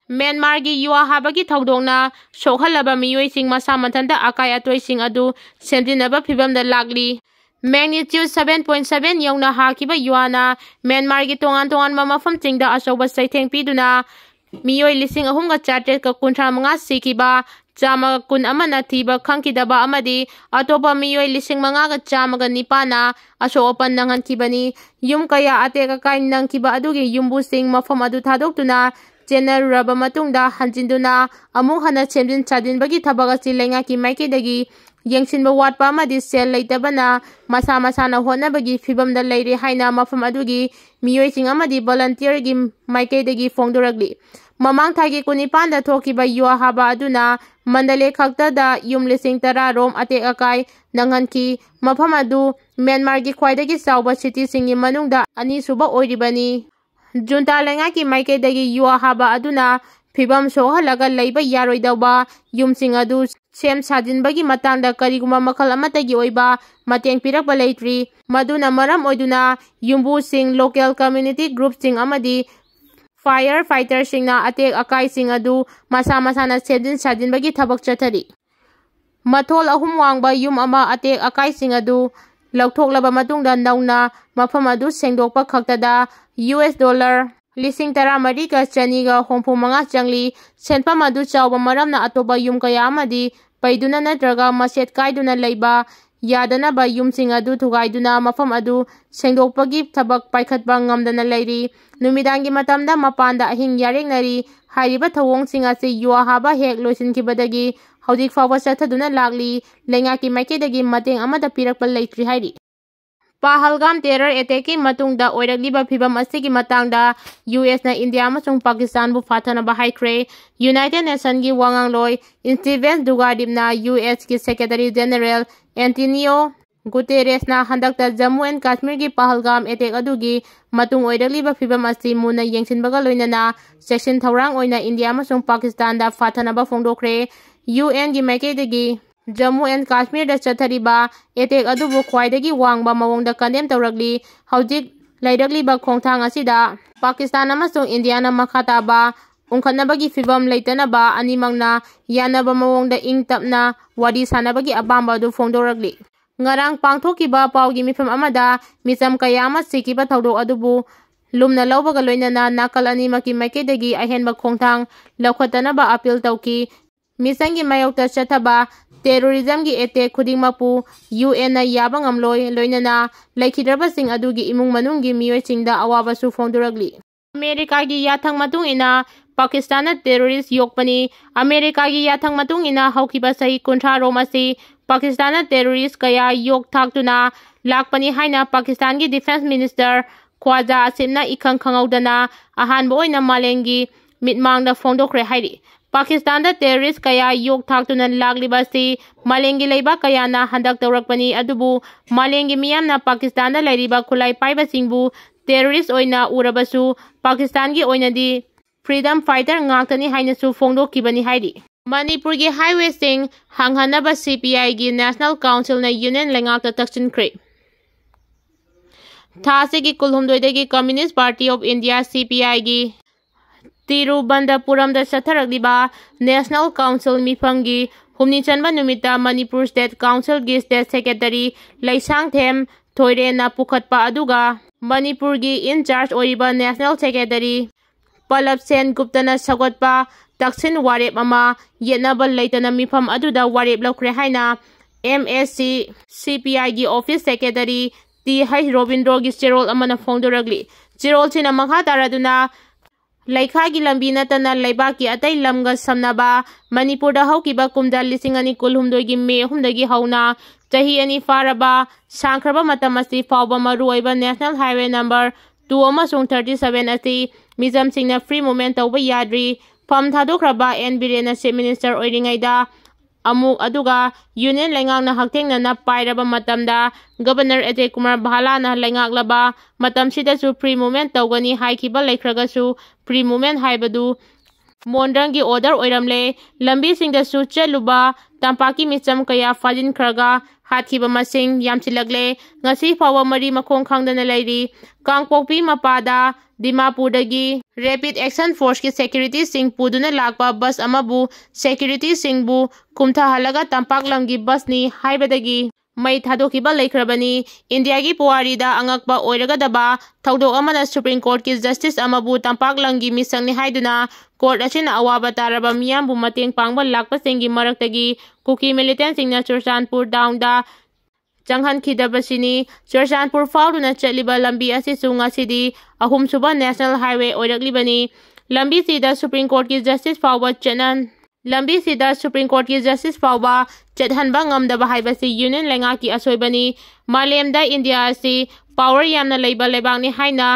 Myanmargi yuwa habagi thawdokna sokhalaba miyoising masa mathanta akai atoising adu semjinaba phibamda lagli. Magnitude 7.7 yauna hakiba yuwana Myanmargi tongan mafamchingda achoba saitheng piduna miyoi lising ahumga chartet ka kuntra manga sikiba chama kun amana thiba khangkidaba amadi atopa miyoi lising manga ga chama ga nipana asopan nangan kibani yum kaya ate ka kain nang kiba adugi yumbu sing mafam adu thadokuna channel raba matungda hanjinduna amung hana chemjin chadin bagi thabaga si lenga ki maike dagi yengsinba watpa amadi sel leitabana masa na hona bagi fibamda leire haina mafam adugi miyoi sing amadi volunteer gi maike dagi fongdoragli mamang thagi kunipanda thokiba yuwa haba aduna mandale khaktada yum lising tara rom ate akai nanghanki mafam adu Myanmar gi khwaidagi chawba city singi manungda ani suba oiribani junta lenga ki maike dagi yuwa haba aduna phibam sohalaga leiba yaroidaba yumsing adu sem sajinbagi matangda kariguma makhal amatagi oiba mateng pirakba leitri maduna maram oiduna yumbu sing local community group sing amadi firefighter singna atek akai sing adu masa na semjin sajinbagi thabak chathari mathol ahum wangba yum ama atek akai sing adu lauthoklaba matungda nauna mafam adu sengdokpa khaktada $10 lising tara marika chaniga hompu manga changli senpam adu chawba maramna atoba yum kaya amadi paiduna natraga maset kaiduna leiba yadana ba yumsing adu thugaiduna mafam adu sengdokpagi thabak paikhatba ngamdana leiri numidangi matamda mapanda ahing yarengnari hairiba thawong singa se yuwa haba hek loisinkibadagi haudik fawa chathaduna lagli lengaki maike mateng amada pirakpa leitri hairi Pahalgam terror attack ki matungda oiragliba phibam asigi matangda US na India amasung Pakistan bu Phathanaba haikre United Nations gi wangangloi Stephen Dugadimna US ki Secretary General Antonio Guterres na handakta Jammu and Kashmir gi Pahalgam attack adugi matung oiragliba phibam asi muna yengsinbaga loinana section thawrang oina India amasung Pakistan da Phathanaba fongdokre UN gi maikedagi Jammu and Kashmir da chathariba attack adubu khwaidagi wangba mawongda condemn tawragli haujik leiragliba khongthang asida Pakistan amasung India na makhataba ungkhanabagi fibam leitanaba animangna yanaba mawongda ingtapna wadi sanabagi abamba du fongdoragli ngarang pangthokiba pawgi mifam amada misam kayama sikiba thawdok adubu lumna lawbaga loinana nakal animaki makedagi ahenba khongthang lawkhatanaba appeal tawki misangi mayokta chathaba terrorism gi attack khudingmapu UN na yaba ngamloi loinana laikhidrabasing adugi imung manunggi miyoisingda awaba su fongduragli America gi yathang matung ina Pakistan na terrorist yokpani America gi yathang matung ina haukiba sahi kunthra rom asi Pakistan na terrorist kaya yok thaktuna lakpani haina Pakistan gi defense minister Khwaja Asimna ikhang khangaudana ahanba oina malengi mitmangda fongdokre hairi Pakistan da terrorist kaya yok thaktuna laglibasi malengi leiba kaya na handak tawrakpani adubu malengi miyamna Pakistan da leiriba khulai paiba singbu terrorist oina urabasu Pakistan gi oinadi freedom fighter ngaktani hainasu fongdokibani hairi Manipur gi highway sing hanghanaba CPI gi National Council na union lengakta takchinkre thase gi kulhumdoidagi Communist Party of India CPI gi Tirubandhapuram da chatharagliba National Council mifangi humni chanba numita Manipur State Council gi State Secretary Laisang Them Thoire na pukhatpa aduga Manipur gi in charge oiba National Secretary Palab Sen Gupta na sagotpa taksin warep ama yetnaba leitana mifam aduda warep lokre haina MSC CPI gi Office Secretary T.H. Robindro gi cherol amana fongdoragli cherol china makha taraduna Laikhagi lambi natana laibaki atai lamga samnaba Manipur da haukiba kumda lising ani kulhumdoigi me humdagi hauna chahi ani faraba sangkraba matamasi fawba maruaiba National Highway number 2 amasung 37 asi mizam singna free movement tawba yadri fam thadokraba N Birena Chief Minister oiringaida amuk aduga union lengang na haktengna na pairaba matamda Governor Ajay Kumar Bhala na lengaklaba matam sida su free movement tawgani haikiba laikhragasu free movement haibadu ꯃꯣꯟꯗ꯭ꯔꯪꯒꯤ order ꯑꯣꯏꯔꯝꯂꯦ ꯂꯝꯕꯤꯁꯤꯡꯗꯁꯨ ꯆꯠꯂꯨꯕ ꯇꯝꯄꯥꯛꯀꯤ ꯃꯤꯆꯝ ꯀꯌꯥ ꯐꯥꯖꯤꯟꯈ꯭ꯔꯒ ꯍꯥꯠꯈꯤꯕ ꯃꯁꯤꯡ ꯌꯥꯝꯁꯤꯜꯂꯛꯂꯦ ꯉꯁꯤ ꯐꯥꯎꯕ ꯃꯔꯤ ꯃꯈꯣꯡ ꯈꯪꯗꯅ ꯂꯩꯔꯤ ꯀꯥꯡꯄꯣꯛꯄꯤ ꯃꯄꯥꯗ ꯗꯤꯃꯥꯄꯨꯔꯗꯒꯤ ꯔꯦꯄꯤꯗ ꯑꯦꯛꯁꯟ ꯐꯣꯔꯁꯀꯤ ꯁꯦꯀ꯭ꯌꯨꯔꯤꯇꯤꯁꯤꯡ ꯄꯨꯗꯨꯅ ꯂꯥꯛꯄ ꯕꯁ ꯑꯃꯕꯨ ꯁꯦꯀ꯭ꯌꯨꯔꯤꯇꯤꯁꯤꯡꯕꯨ ꯀꯨꯝꯊꯍꯜꯂꯒ ꯇꯝꯄꯥꯛ ꯂꯝꯒꯤ ꯕꯁꯅꯤ ꯍꯥꯏꯕꯗꯒꯤ ꯃꯩ ꯊꯥꯗꯣꯛꯈꯤꯕ ꯂꯩꯈ꯭ꯔꯕꯅꯤ ꯏꯟꯗꯤꯌꯥꯒꯤ ꯄꯨꯋꯥꯔꯤꯗ ꯑꯉꯛꯄ ꯑꯣꯏꯔꯒꯗꯕ ꯊꯧꯗꯣꯛ ꯑꯃꯅ ꯁꯨꯄ꯭ꯔꯤꯝ ꯀꯣꯔꯠꯀꯤ ꯖꯁꯇꯤꯁ ꯑꯃꯕꯨ ꯇꯝꯄꯥꯛ ꯂꯝꯒꯤ ꯃꯤꯁꯛꯅꯤ ꯍꯥꯏꯗꯨꯅ ꯀꯣꯔꯠ ꯑꯁꯤꯅ ꯑꯋꯥꯕ ꯇꯥꯔꯕ ꯃꯤꯌꯥꯝꯕꯨ ꯃꯇꯦꯡ ꯄꯥꯡꯕ ꯂꯥꯛꯄꯁꯤꯡꯒꯤ ꯃꯔꯛꯇꯒꯤ ꯀꯨꯀꯤ ꯃꯤꯂꯤꯇꯦꯟꯁꯤꯡꯅ ꯆꯨꯔꯆꯥꯟꯄꯨꯔ ꯗꯥꯎꯟꯗ ꯆꯪꯍꯟꯈꯤꯗꯕꯁꯤꯅꯤ ꯆꯨꯔꯆꯥꯟꯄꯨꯔ ꯐꯥꯎꯗꯨꯅ ꯆꯠꯂꯤꯕ ꯂꯝꯕꯤ ꯑꯁꯤꯁꯨ ꯉꯁꯤꯗꯤ ꯑꯍꯨꯝꯁꯨꯕ ꯅꯦꯁꯅꯦꯜ ꯍꯥꯏꯋꯦ ꯑꯣꯏꯔꯛꯂꯤꯕꯅꯤ ꯂꯝꯕꯤꯁꯤꯗ ꯁꯨꯄ꯭ꯔꯤꯝ ꯀꯣꯔꯠꯀꯤ ꯖꯁꯇꯤꯁ ꯐꯥꯎꯕ ꯆꯠꯍꯟꯕ ꯉꯝꯗꯕ ꯍꯥꯏꯕꯁꯤ ꯌꯨꯅꯤꯌꯟ ꯂꯩꯉꯥꯛꯀꯤ ꯑꯁꯣꯏꯕꯅꯤ ꯃꯥꯂꯦꯝꯗ ꯏꯟꯗꯤꯌꯥ ꯑꯁꯤ ꯄꯥꯋꯔ ꯌꯥꯝꯅ ꯂꯩꯕ ꯂꯩꯕꯥꯛꯅꯤ ꯍꯥꯏꯅ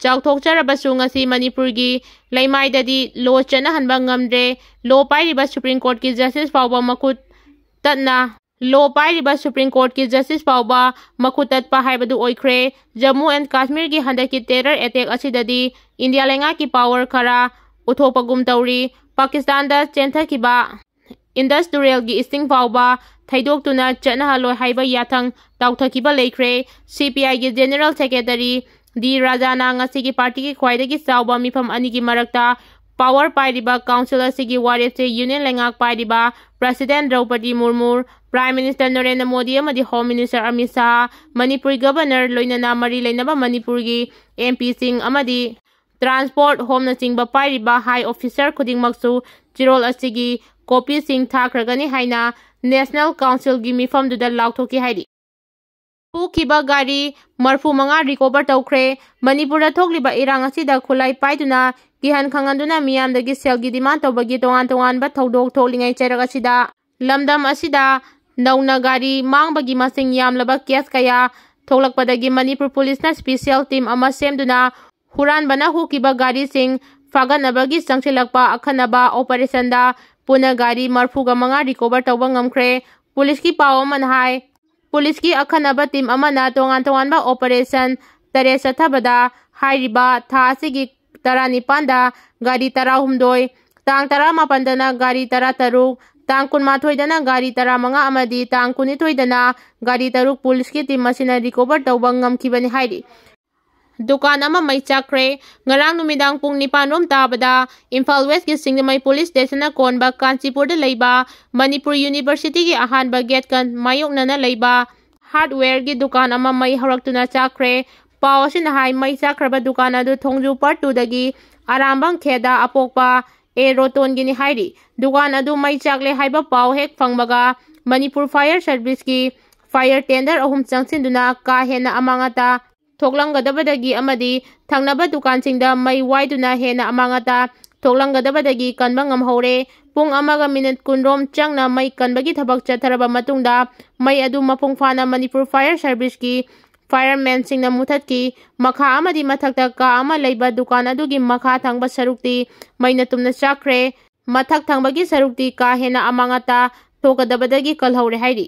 ꯆꯥꯎꯊꯣꯛꯆꯔꯕꯁꯨ ꯉꯁꯤ ꯃꯅꯤꯄꯨꯔꯒꯤ ꯂꯩꯃꯥꯏꯗꯗꯤ ꯂꯣ ꯆꯠꯅꯍꯟꯕ ꯉꯝꯗ꯭ꯔꯦ ꯂꯣ ꯄꯥꯏꯔꯤꯕ ꯁꯨꯄ꯭ꯔꯤꯝ ꯀꯣꯔꯠꯀꯤ ꯖꯁꯇꯤꯁ ꯐꯥꯎꯕ ꯃꯈꯨꯠ ꯇꯠꯄ ꯍꯥꯏꯕꯗꯨ ꯑꯣꯏꯈ꯭ꯔꯦ ꯖꯝꯃꯨ ꯑꯦꯟड ꯀꯥश्ꯃꯤꯔꯒꯤ ꯍꯟꯗꯛꯀꯤ ꯇꯦꯔꯔ ꯑꯦꯇꯦꯛ ꯑꯁꯤꯗꯗꯤ ꯏꯟꯗꯤꯌꯥ ꯂꯩꯉꯥꯛꯀꯤ ꯄꯥꯋꯔ ꯈꯔ ꯎꯠꯊꯣꯛꯄꯒꯨꯝ ꯇꯧꯔꯤ ꯄꯥꯀꯤꯁꯇꯥꯟꯗ ꯆꯦꯟꯊꯈꯤꯕ ꯏꯟꯗꯁ ꯇꯨꯔꯦꯜꯒꯤ ꯏꯁꯤꯡ ꯐꯥꯎꯕ ꯊꯩꯗꯣꯛꯇꯨꯅ ꯆꯠꯅꯍꯜꯂꯣꯏ ꯍꯥꯏꯕ ꯌꯥꯊꯪ ꯇꯧꯊꯈꯤꯕ ꯂꯩꯈ꯭ꯔꯦ CPIꯒꯤ ꯖꯦꯅꯔꯦꯜ ꯁꯦꯀ꯭ꯔꯦꯇꯔꯤ ꯗꯤ ꯔꯥꯖꯥꯅ ꯉꯁꯤꯒꯤ ꯄꯥꯔꯇꯤꯒꯤ ꯈ꯭ꯋꯥꯏꯗꯒꯤ ꯆꯥꯎꯕ ꯃꯤꯐꯝ ꯑꯅꯤꯒꯤ ꯃꯔꯛꯇ ꯄꯥꯋꯔ ꯄꯥꯏꯔꯤꯕ ꯀꯥꯎꯟꯁꯤꯜ ꯑꯁꯤꯒꯤ ꯋꯥꯔꯦꯞꯁꯦ ꯌꯨꯅꯤꯌꯟ ꯂꯩꯉꯥꯛ ꯄꯥꯏꯔꯤꯕ president Droupadi Murmu prime minister Narendra Modi ꯑꯃꯗꯤ home minister Amit Shah Manipuri governor ꯂꯣꯏꯅꯅ ꯃꯔꯤ ꯂꯩꯅꯕ ꯃꯅꯤꯄꯨꯔꯒꯤ MPꯁꯤꯡ ꯑꯃꯗꯤ ꯇ꯭ꯔꯥꯟꯁꯄꯣꯔꯠ ꯍꯣꯝꯅꯆꯤꯡꯕ ꯄꯥꯏꯔꯤꯕ ꯍꯥꯏ ꯑꯣꯐꯤꯁꯥꯔ ꯈꯨꯗꯤꯡꯃꯛꯁꯨ ꯆꯤꯔꯣꯜ ꯑꯁꯤꯒꯤ ꯀꯣꯄꯤꯁꯤꯡ ꯊꯥꯈ꯭ꯔꯒꯅꯤ ꯍꯥꯏꯅ ꯅꯦꯁꯅꯦꯜ ꯀꯥꯎꯟꯁꯤꯜꯒꯤ ꯃꯤꯐꯝꯗꯨꯗ ꯂꯥꯎꯊꯣꯛꯈꯤ ꯍꯥꯏꯔꯤ ꯄꯨꯈꯤꯕ ꯒꯥꯔꯤ 35 ꯔꯤꯀꯣꯚꯔ ꯇꯧꯈ꯭ꯔꯦ ꯃꯅꯤꯄꯨꯔꯗ ꯊꯣꯛꯂꯤꯕ ꯏꯔꯥꯡ ꯑꯁꯤꯗ ꯈꯨꯠꯂꯥꯏ ꯄꯥꯏꯗꯨꯅ ꯀꯤꯍꯟ ꯈꯪꯍꯟꯗꯨꯅ ꯃꯤꯌꯥꯝꯗꯒꯤ ꯁꯦꯜꯒꯤ ꯗꯤꯃꯥꯟ ꯇꯧꯕꯒꯤ ꯇꯣꯉꯥꯟ-ꯇꯣꯉꯥꯟꯕ ꯊꯧꯗꯣꯛ ꯊꯣꯛꯂꯤꯉꯩ ꯆꯩꯔꯛ ꯑꯁꯤꯗ ꯂꯝꯗꯝ ꯑꯁꯤꯗ ꯅꯧꯅ ꯒꯥꯔꯤ ꯃꯥꯡꯕꯒꯤ ꯃꯁꯤꯡ ꯌꯥꯝꯂꯕ ꯀꯦꯁ ꯀꯌꯥ ꯊꯣꯛꯂꯛꯄꯗꯒꯤ ꯃꯅꯤꯄꯨꯔ ꯄꯨꯂꯤꯁꯅ ꯁ꯭ꯄꯦꯁꯤꯌꯦꯜ ꯇꯤꯝ ꯑꯃ ꯁꯦꯝꯗꯨꯅ ꯍꯨꯔꯥꯟꯕꯅ ꯍꯨꯈꯤꯕ ꯒꯥꯔꯤꯁꯤꯡ ꯐꯥꯒꯠꯅꯕꯒꯤ ꯆꯪꯁꯤꯜꯂꯛꯄ ꯑꯈꯟꯅꯕ ꯑꯣꯄꯔꯦꯁꯟꯗ ꯄꯨꯟꯅ ꯒꯥꯔꯤ 35 ꯔꯤꯀꯣꯚꯔ ꯇꯧꯕ ꯉꯝꯈ꯭ꯔꯦ ꯄꯨꯂꯤꯁꯀꯤ ꯄꯥꯎ ꯑꯃꯅ ꯍꯥꯏ ꯄꯨꯂꯤꯁꯀꯤ ꯑꯈꯟꯅꯕ ꯇꯤꯝ ꯑꯃꯅ ꯇꯣꯉꯥꯟ-ꯇꯣꯉꯥꯟꯕ ꯑꯣꯄꯔꯦꯁꯟ 7 ꯆꯠꯊꯕꯗ ꯍꯥꯏꯔꯤꯕ ꯊꯥ ꯑꯁꯤꯒꯤ 19ꯗ ꯒꯥꯔꯤ 18 ꯇꯥꯡ 17ꯗꯅ ꯒꯥꯔꯤ 13 ꯇꯥꯡ 18ꯗꯅ ꯒꯥꯔꯤ 15 ꯑꯃꯗꯤ ꯇꯥꯡ 22ꯗꯅ ꯒꯥꯔꯤ 3 ꯄꯨꯂꯤꯁꯀꯤ ꯇꯤꯝ ꯑꯁꯤꯅ ꯔꯤꯀꯣꯚꯔ ꯇꯧꯕ ꯉꯝꯈꯤꯕꯅꯤ ꯍꯥꯏꯔꯤ ꯗꯨꯀꯥꯟ ꯑꯃ ꯃꯩ ꯆꯥꯛꯈ꯭ꯔꯦ ꯉꯔꯥꯡ ꯅꯨꯃꯤꯗꯥꯡ ꯄꯨꯡ 9 ꯔꯣꯝ ꯇꯥꯕꯗ ꯏꯝꯐꯥꯜ ꯋꯦꯁꯀꯤ ꯁꯤꯡꯖꯃꯩ ꯄꯨꯂꯤꯁ ꯁ꯭ꯇꯦꯁꯟꯅ ꯀꯣꯟꯕ ꯀꯥꯟꯆꯤꯄꯨꯔꯗ ꯂꯩꯕ ꯃꯅꯤꯄꯨꯔ ꯌꯨꯅꯤꯚꯔꯁꯤꯇꯤꯒꯤ ꯑꯍꯥꯟꯕ ꯒꯦꯠꯀ ꯃꯥꯌꯣꯛꯅꯅ ꯂꯩꯕ ꯍꯥꯔꯗꯋꯦꯌꯔꯒꯤ ꯗꯨꯀꯥꯟ ꯑꯃ ꯃꯩ ꯍꯧꯔꯛꯇꯨꯅ ꯆꯥꯛꯈ꯭ꯔꯦ ꯄꯥꯎ ꯑꯁꯤꯅ ꯍꯥꯏ ꯃꯩ ꯆꯥꯛꯈ꯭ꯔꯕ ꯗꯨꯀꯥꯟ ꯑꯗꯨ ꯊꯣꯡꯖꯨ ꯄꯥꯔꯠ 2ꯗꯒꯤ ꯑꯔꯥꯝꯕꯝ ꯈꯦꯗ ꯑꯄꯣꯛꯄ ꯔꯣꯇꯣꯟꯒꯤꯅꯤ ꯍꯥꯏꯔꯤ ꯗꯨꯀꯥꯟ ꯑꯗꯨ ꯃꯩ ꯆꯥꯛꯂꯦ ꯍꯥꯏꯕ ꯄꯥꯎ ꯍꯦꯛ ꯐꯪꯕꯒ ꯃꯅꯤꯄꯨꯔ ꯐꯥꯌꯔ ꯁꯔꯚꯤꯁꯀꯤ ꯐꯥꯌꯔ ꯇꯦꯟꯗꯔ 3 ꯆꯪꯁꯤꯟꯗꯨꯅ ꯀꯥ ꯍꯦꯟꯅ ꯑꯃꯥꯡ ꯑꯇꯥ ꯊꯣꯛꯂꯝꯒꯗꯕꯗꯒꯤ ꯑꯃꯗꯤ ꯊꯪꯅꯕ ꯗꯨꯀꯥꯟꯁꯤꯡꯗ ꯃꯩ ꯋꯥꯏꯗꯨꯅ ꯍꯦꯟꯅ ꯑꯃꯥꯡ ꯑꯇꯥ ꯊꯣꯛꯂꯝꯒꯗꯕꯗꯒꯤ ꯀꯟꯕ ꯉꯝꯍꯧꯔꯦ ꯄꯨꯡ 1:20 ꯔꯣꯝ ꯆꯪꯅ ꯃꯩ ꯀꯟꯕꯒꯤ ꯊꯕꯛ ꯆꯠꯊꯔꯕ ꯃꯇꯨꯡꯗ ꯃꯩ ꯑꯗꯨ ꯃꯄꯨꯡ ꯐꯥꯅ ꯃꯅꯤꯄꯨꯔ ꯐꯥꯌꯔ ꯁꯔꯚꯤꯁꯀꯤ ꯐꯥꯌꯔꯃꯦꯟꯁꯤꯡꯅ ꯃꯨꯊꯠꯈꯤ ꯃꯈꯥ ꯑꯃꯗꯤ ꯃꯊꯛꯇ ꯀꯥ ꯑꯃ ꯂꯩꯕ ꯗꯨꯀꯥꯟ ꯑꯗꯨꯒꯤ ꯃꯈꯥ ꯊꯪꯕ ꯁꯔꯨꯛꯇꯤ ꯃꯩꯅ ꯇꯨꯝꯅ ꯆꯥꯛꯈ꯭ꯔꯦ ꯃꯊꯛ ꯊꯪꯕꯒꯤ ꯁꯔꯨꯛꯇꯤ ꯀꯥ ꯍꯦꯟꯅ ꯑꯃꯥꯡ ꯑꯇꯥ ꯊꯣꯛꯀꯗꯕꯗꯒꯤ ꯀꯜꯍꯧꯔꯦ ꯍꯥꯏꯔꯤ